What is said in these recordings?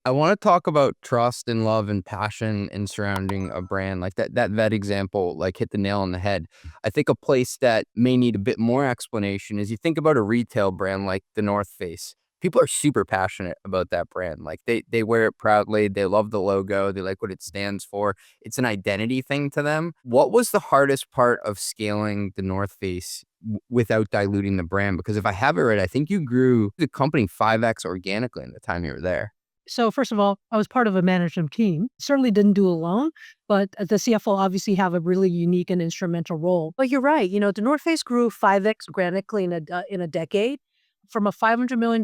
I want to talk about trust and love and passion in surrounding a brand like that vet example, like hit the nail on the head. I think a place that may need a bit more explanation is you think about a retail brand like the North Face. People are super passionate about that brand. Like they wear it proudly. They love the logo. They like what it stands for. It's an identity thing to them. What was the hardest part of scaling the North Face without diluting the brand? Because if I have it right, I think you grew the company 5x organically in the time you were there. So first of all, I was part of a management team. Certainly didn't do it alone, but the CFO obviously have a really unique and instrumental role. But you're right. The North Face grew 5x organically in a decade from a $500 million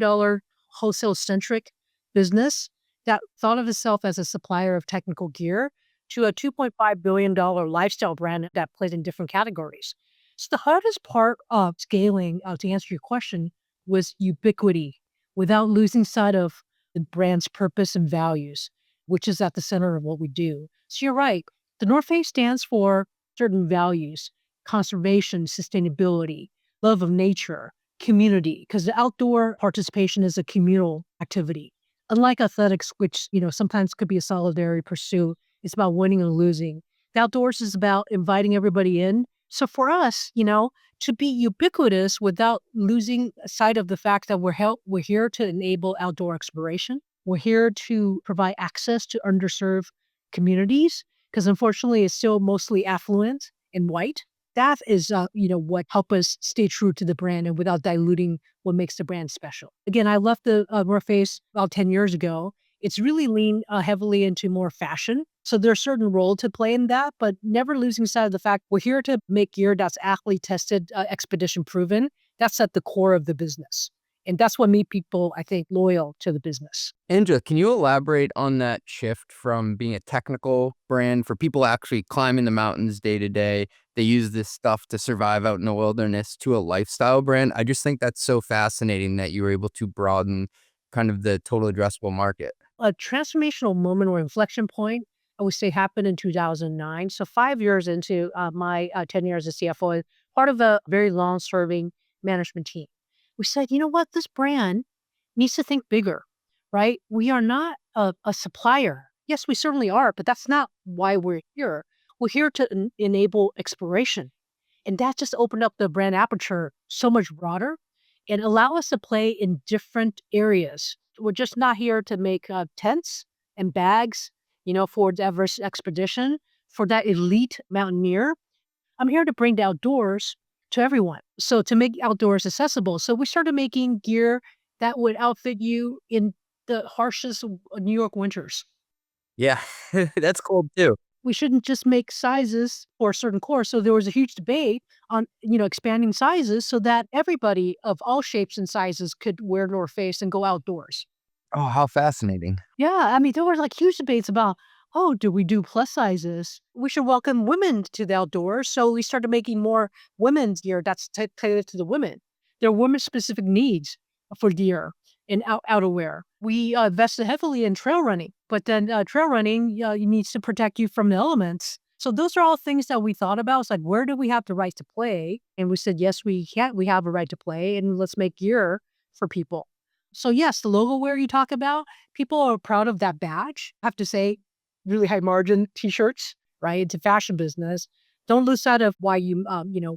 wholesale centric business that thought of itself as a supplier of technical gear to a $2.5 billion lifestyle brand that played in different categories. So the hardest part of scaling, to answer your question, was ubiquity without losing sight of the brand's purpose and values, which is at the center of what we do. So you're right. The North Face stands for certain values: conservation, sustainability, love of nature, community, because the outdoor participation is a communal activity. Unlike athletics, which, sometimes could be a solitary pursuit, it's about winning and losing. The outdoors is about inviting everybody in. So for us, to be ubiquitous without losing sight of the fact that we're here to enable outdoor exploration. We're here to provide access to underserved communities because unfortunately it's still mostly affluent and white. That is, what help us stay true to the brand and without diluting what makes the brand special. Again, I left the North Face about 10 years ago. It's really leaned heavily into more fashion. So there's a certain role to play in that, but never losing sight of the fact we're here to make gear that's athlete tested, expedition proven. That's at the core of the business. And that's what made people, I think, loyal to the business. Angela, can you elaborate on that shift from being a technical brand for people actually climbing the mountains day to day? They use this stuff to survive out in the wilderness to a lifestyle brand. I just think that's so fascinating that you were able to broaden kind of the total addressable market. A transformational moment or inflection point, I would say, happened in 2009. So 5 years into my tenure as a CFO, part of a very long-serving management team, we said, you know what, this brand needs to think bigger, right? We are not a supplier. Yes, we certainly are, but that's not why we're here. We're here to enable exploration. And that just opened up the brand aperture so much broader and allow us to play in different areas. We're just not here to make tents and bags, for the Everest expedition, for that elite mountaineer. I'm here to bring the outdoors to everyone. So to make outdoors accessible. So we started making gear that would outfit you in the harshest New York winters. Yeah, that's cool too. We shouldn't just make sizes for a certain course. So there was a huge debate on, expanding sizes so that everybody of all shapes and sizes could wear North Face and go outdoors. Oh, how fascinating. Yeah, I mean, there were like huge debates about, oh, do we do plus sizes? We should welcome women to the outdoors. So we started making more women's gear that's tailored to the women. There are women-specific needs for gear and outerwear. We invested heavily in trail running, but then trail running needs to protect you from the elements. So those are all things that we thought about. It's like, where do we have the right to play? And we said, yes, we can. We have a right to play, and let's make gear for people. So yes, the logo wear you talk about, people are proud of that badge. I have to say, really high margin t-shirts, right? It's a fashion business. Don't lose sight of why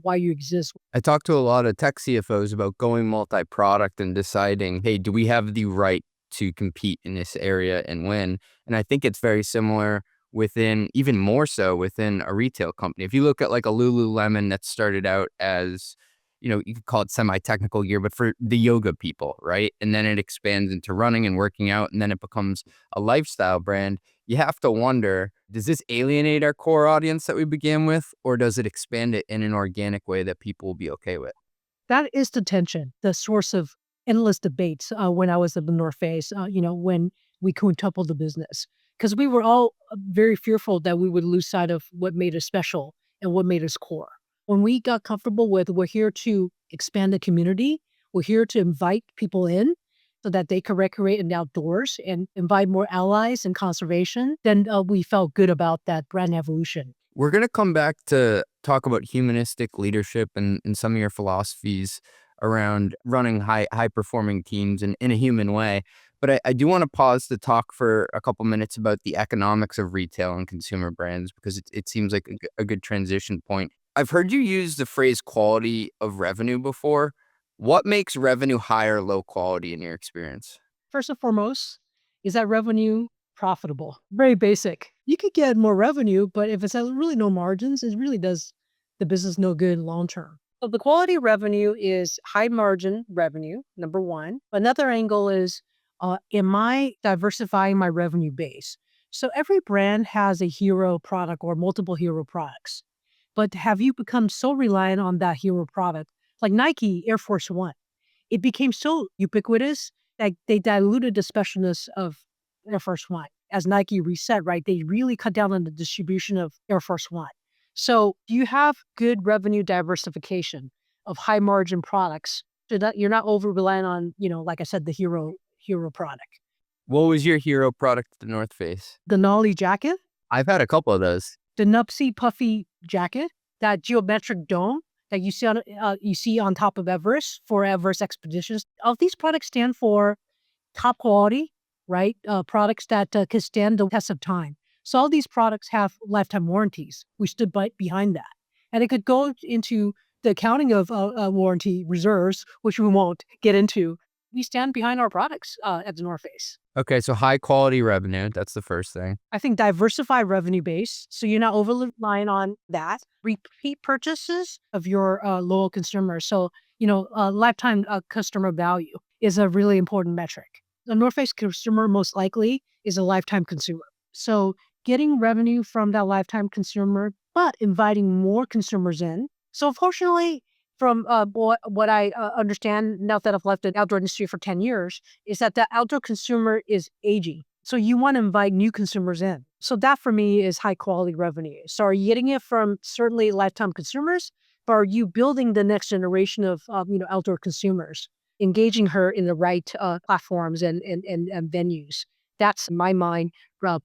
why you exist. I talked to a lot of tech CFOs about going multi-product and deciding, hey, do we have the right to compete in this area and win? And I think it's very similar within, even more so within a retail company. If you look at like a Lululemon that started out as, you could call it semi-technical gear, but for the yoga people, right? And then it expands into running and working out, and then it becomes a lifestyle brand. You have to wonder, does this alienate our core audience that we began with, or does it expand it in an organic way that people will be okay with? That is the tension, the source of endless debates when I was at the North Face, when we quintupled the business. Because we were all very fearful that we would lose sight of what made us special and what made us core. When we got comfortable with we're here to expand the community, we're here to invite people in so that they can recreate in the outdoors and invite more allies in conservation, then we felt good about that brand evolution. We're going to come back to talk about humanistic leadership and some of your philosophies around running high performing teams in a human way. But I do want to pause to talk for a couple minutes about the economics of retail and consumer brands because it seems like a good transition point. I've heard you use the phrase quality of revenue before. What makes revenue high or low quality in your experience? First and foremost, is that revenue profitable? Very basic. You could get more revenue, but if it's has really no margins, it really does the business no good long term. So the quality revenue is high margin revenue, number one. Another angle is, am I diversifying my revenue base? So every brand has a hero product or multiple hero products. But have you become so reliant on that hero product? Like Nike Air Force One, it became so ubiquitous that they diluted the specialness of Air Force One. As Nike reset, right, they really cut down on the distribution of Air Force One. So do you have good revenue diversification of high margin products so that you're not over reliant on, like I said, the hero product. What was your hero product at the North Face? The Nolly jacket, I've had a couple of those. the Nupsy puffy jacket, that geometric dome that you see on top of Everest for Everest expeditions. All these products stand for top quality, right? Products that can stand the test of time. So all these products have lifetime warranties. We stood behind that. And it could go into the accounting of warranty reserves, which we won't get into. We stand behind our products at the North Face. Okay, so high quality revenue, that's the first thing. I think diversify revenue base, so you're not over relying on that. Repeat purchases of your loyal consumers. So, lifetime customer value is a really important metric. The North Face consumer most likely is a lifetime consumer. So getting revenue from that lifetime consumer, but inviting more consumers in. So fortunately, from what I understand now that I've left the outdoor industry for 10 years, is that the outdoor consumer is aging. So you want to invite new consumers in. So that for me is high quality revenue. So are you getting it from certainly lifetime consumers, but are you building the next generation of outdoor consumers, engaging her in the right platforms and venues? That's in my mind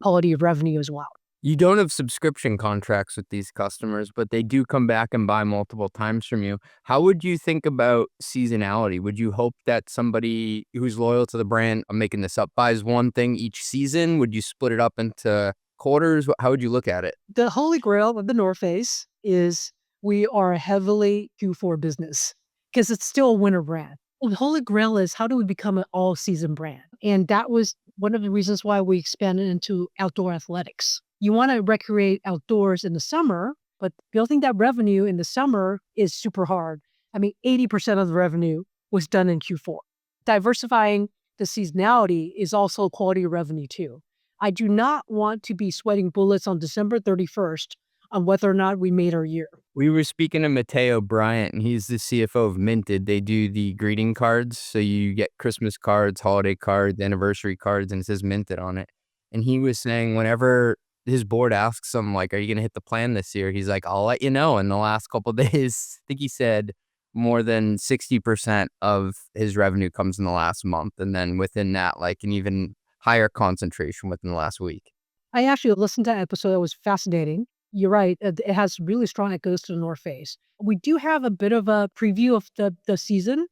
quality of revenue as well. You don't have subscription contracts with these customers, but they do come back and buy multiple times from you. How would you think about seasonality? Would you hope that somebody who's loyal to the brand, I'm making this up, buys one thing each season? Would you split it up into quarters? How would you look at it? The holy grail of the North Face is we are a heavily Q4 business because it's still a winter brand. The holy grail is how do we become an all season brand? And that was one of the reasons why we expanded into outdoor athletics. You want to recreate outdoors in the summer, but building that revenue in the summer is super hard. I mean, 80% of the revenue was done in Q4. Diversifying the seasonality is also quality of revenue too. I do not want to be sweating bullets on December 31st on whether or not we made our year. We were speaking to Mateo Bryant, and he's the CFO of Minted. They do the greeting cards. So you get Christmas cards, holiday cards, anniversary cards, and it says Minted on it. And he was saying whenever his board asks him, like, are you going to hit the plan this year? He's like, I'll let you know. In the last couple of days, I think he said more than 60% of his revenue comes in the last month. And then within that, like an even higher concentration within the last week. I actually listened to that episode. That was fascinating. You're right. It has really strong echoes to the North Face. We do have a bit of a preview of the season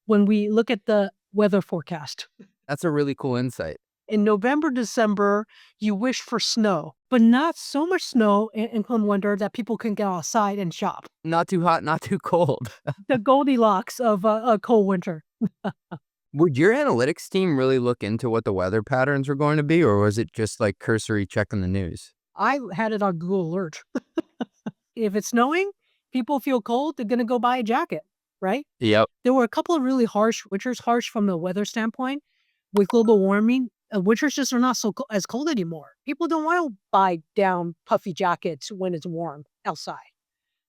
when we look at the weather forecast. That's a really cool insight. In November, December, you wish for snow, but not so much snow in come winter that people can get outside and shop. Not too hot, not too cold. The Goldilocks of a cold winter. Would your analytics team really look into what the weather patterns were going to be, or was it just like cursory checking the news? I had it on Google Alert. If it's snowing, people feel cold, they're going to go buy a jacket, right? Yep. There were a couple of really harsh winters, harsh from the weather standpoint. With global warming, winters just are not as cold anymore. People don't want to buy down puffy jackets when it's warm outside.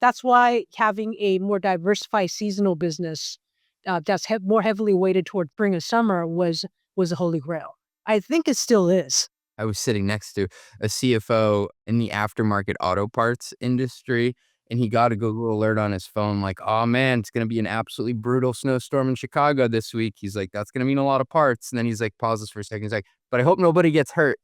That's why having a more diversified seasonal business that's more heavily weighted toward spring and summer was a holy grail. I think it still is. I was sitting next to a CFO in the aftermarket auto parts industry, and he got a Google alert on his phone like, oh man, it's going to be an absolutely brutal snowstorm in Chicago this week. He's like, that's going to mean a lot of parts. And then he's like, pauses for a second. He's like, but I hope nobody gets hurt.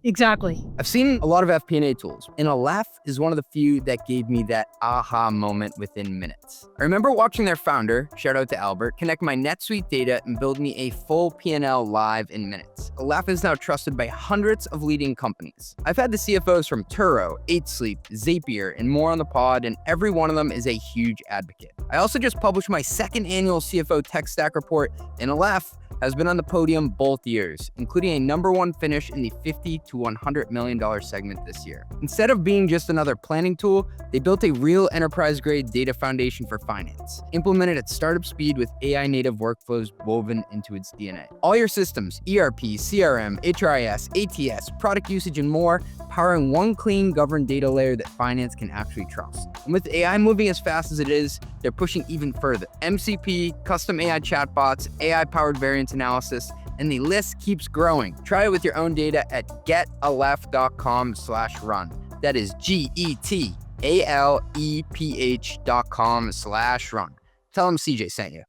Exactly. I've seen a lot of FP&A tools, and Aleph is one of the few that gave me that aha moment within minutes. I remember watching their founder, shout out to Albert, connect my NetSuite data and build me a full P&L live in minutes. Aleph is now trusted by hundreds of leading companies. I've had the CFOs from Turo, 8Sleep, Zapier, and more on the pod, and every one of them is a huge advocate. I also just published my second annual CFO Tech Stack report, and Aleph has been on the podium both years, including a #1 finish in the $50 to $100 million segment this year. Instead of being just another planning tool, they built a real enterprise-grade data foundation for finance, implemented at startup speed with AI-native workflows woven into its DNA. All your systems, ERP, CRM, HRIS, ATS, product usage, and more, powering one clean, governed data layer that finance can actually trust. And with AI moving as fast as it is, they're pushing even further. MCP, custom AI chatbots, AI-powered variance analysis, and the list keeps growing. Try it with your own data at getaleph.com/run. That is GETALEPH.com/run. Tell them CJ sent you.